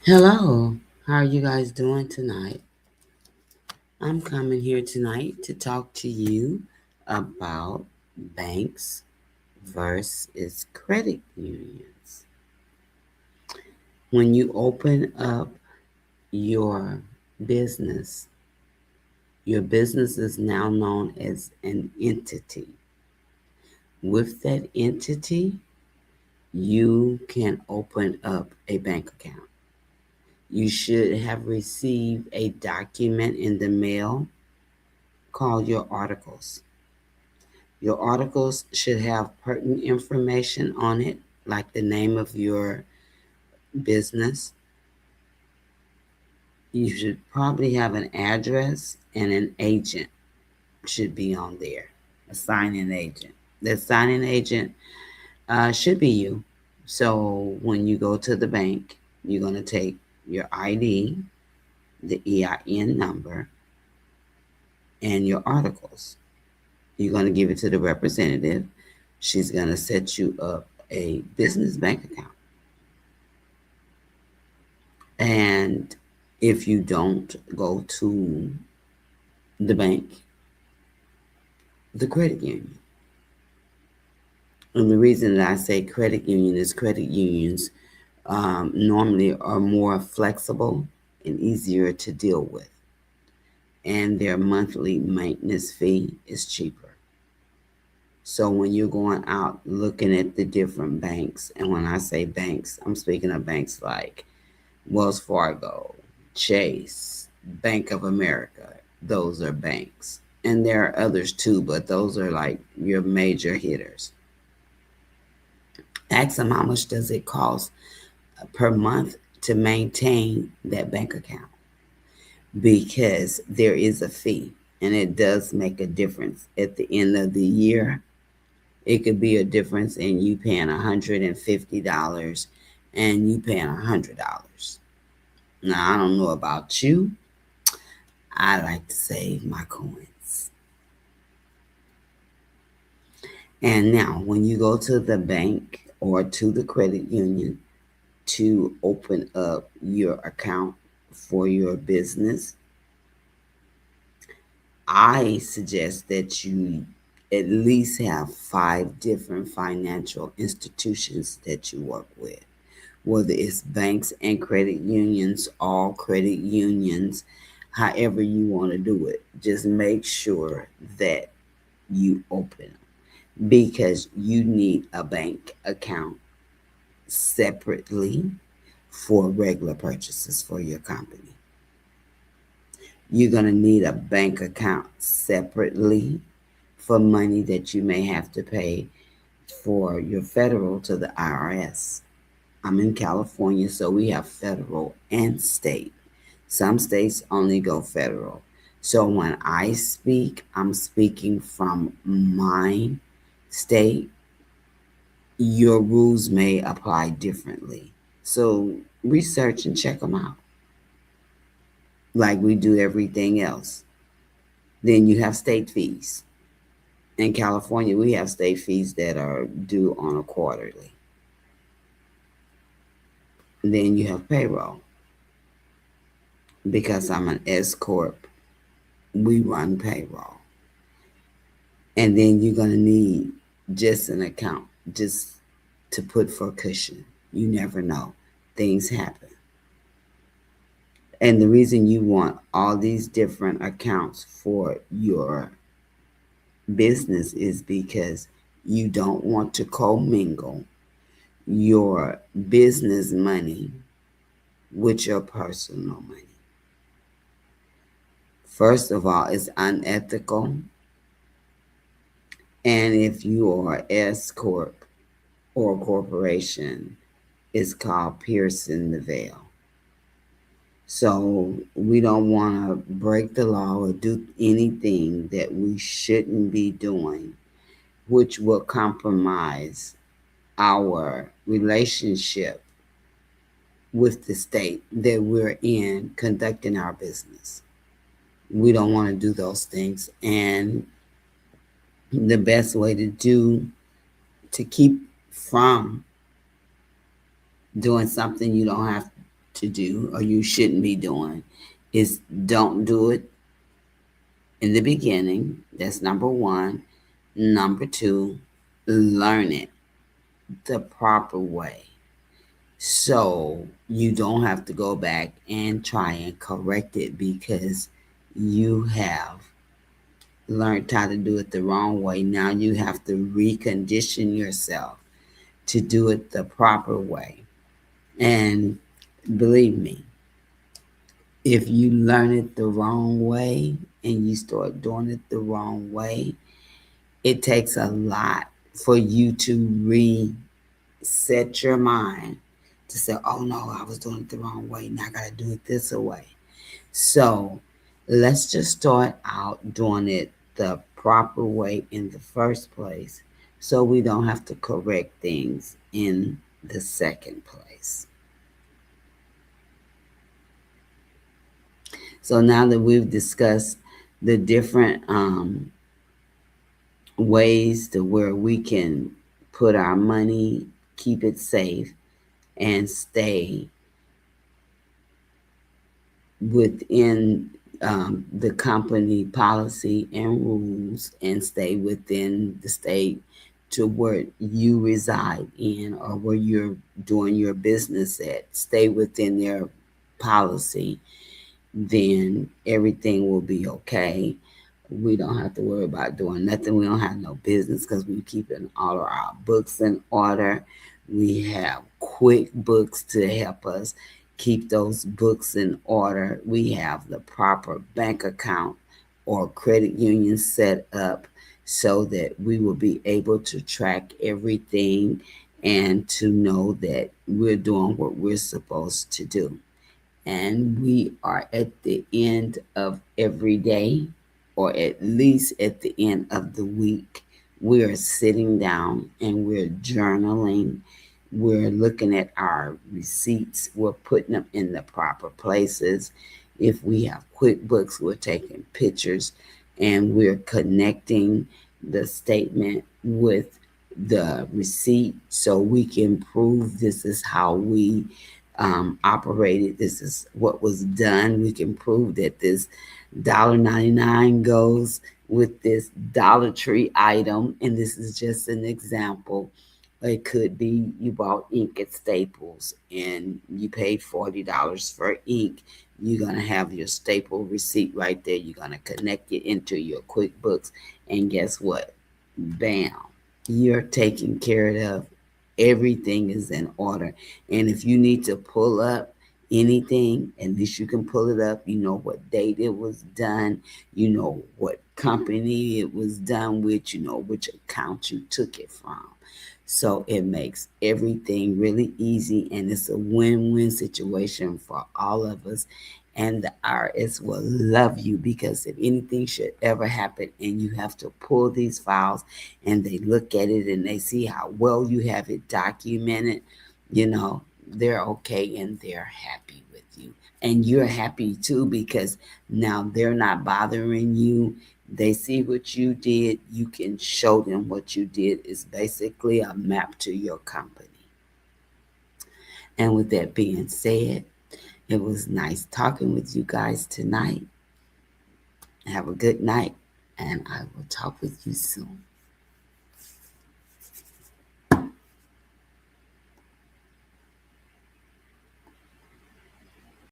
Hello, how are you guys doing tonight? I'm coming here tonight to talk to you about banks versus credit unions. When you open up your business, your business is now known as an entity. With that entity, you can open up a bank account. You should have received a document in the mail called your articles. Your articles should have pertinent information on it, like the name of your business. You should probably have an address and an agent should be on there, a signing agent. The signing agent should be you. So when you go to the bank, you're going to take your ID, the EIN number, and your articles. You're going to give it to the representative. She's going to set you up a business bank account. And if you don't go to the bank, the credit union. And the reason that I say credit union is credit unions normally are more flexible and easier to deal with. And their monthly maintenance fee is cheaper. So when you're going out looking at the different banks, and when I say banks, I'm speaking of banks like Wells Fargo, Chase, Bank of America. Those are banks. And there are others too, but those are like your major hitters. Ask them how much does it cost per month to maintain that bank account, because there is a fee and it does make a difference at the end of the year. It could be a difference in you paying $150 and you paying $100. Now, I don't know about you. I like to save my coins. And now, when you go to the bank or to the credit union to open up your account for your business, I suggest that you at least have 5 different financial institutions that you work with, whether it's banks and credit unions, all credit unions, however you want to do it. Just make sure that you open them, because you need a bank account separately for regular purchases for your company. You're going to need a bank account separately for money that you may have to pay for your federal to the IRS. I'm in California, so we have federal and state. Some states only go federal. So when I speak, I'm speaking from my state. Your rules may apply differently. So research and check them out like we do everything else. Then you have state fees. In California, we have state fees that are due on a quarterly. Then you have payroll. Because I'm an S Corp, we run payroll. And then you're going to need just an account just to put for cushion. You never know. Things happen. And the reason you want all these different accounts for your business is because you don't want to commingle your business money with your personal money. First of all, it's unethical. And if you are S Corp or a corporation, it's called piercing the veil. So we don't want to break the law or do anything that we shouldn't be doing, which will compromise our relationship with the state that we're in conducting our business. We don't want to do those things. And the best way to keep from doing something you don't have to do or you shouldn't be doing is don't do it in the beginning. That's number one. Number two, learn it the proper way. So you don't have to go back and try and correct it because you have learned how to do it the wrong way. Now you have to recondition yourself to do it the proper way. And believe me, if you learn it the wrong way and you start doing it the wrong way, it takes a lot for you to reset your mind to say, oh no, I was doing it the wrong way. Now I got to do it this way. So let's just start out doing it the proper way in the first place so we don't have to correct things in the second place. So now that we've discussed the different ways to where we can put our money, keep it safe, and stay within the company policy and rules and stay within the state to where you reside in or where you're doing your business at, stay within their policy, then everything will be okay. We don't have to worry about doing nothing. We don't have no business because we keeping all of our books in order. We have QuickBooks to help us keep those books in order. We have the proper bank account or credit union set up so that we will be able to track everything and to know that we're doing what we're supposed to do. And we are at the end of every day, or at least at the end of the week. We are sitting down and we're journaling. We're looking at our receipts. We're putting them in the proper places. If we have QuickBooks, we're taking pictures and we're connecting the statement with the receipt so we can prove this is how we operated. This is what was done. We can prove that this $1.99 goes with this Dollar Tree item, and this is just an example. It could be you bought ink at Staples and you paid $40 for ink. You're going to have your staple receipt right there. You're going to connect it into your QuickBooks, and guess what? Bam, you're taken care of. Everything is in order. And if you need to pull up anything, at least you can pull it up. You know what date it was done. You know what company it was done with. You know which account you took it from. So it makes everything really easy and it's a win-win situation for all of us. And the IRS will love you because if anything should ever happen and you have to pull these files and they look at it and they see how well you have it documented, they're okay and they're happy with you. And you're happy too because now they're not bothering you. They see what you did. You can show them what you did. It's basically a map to your company. And with that being said, it was nice talking with you guys tonight. Have a good night, and I will talk with you soon.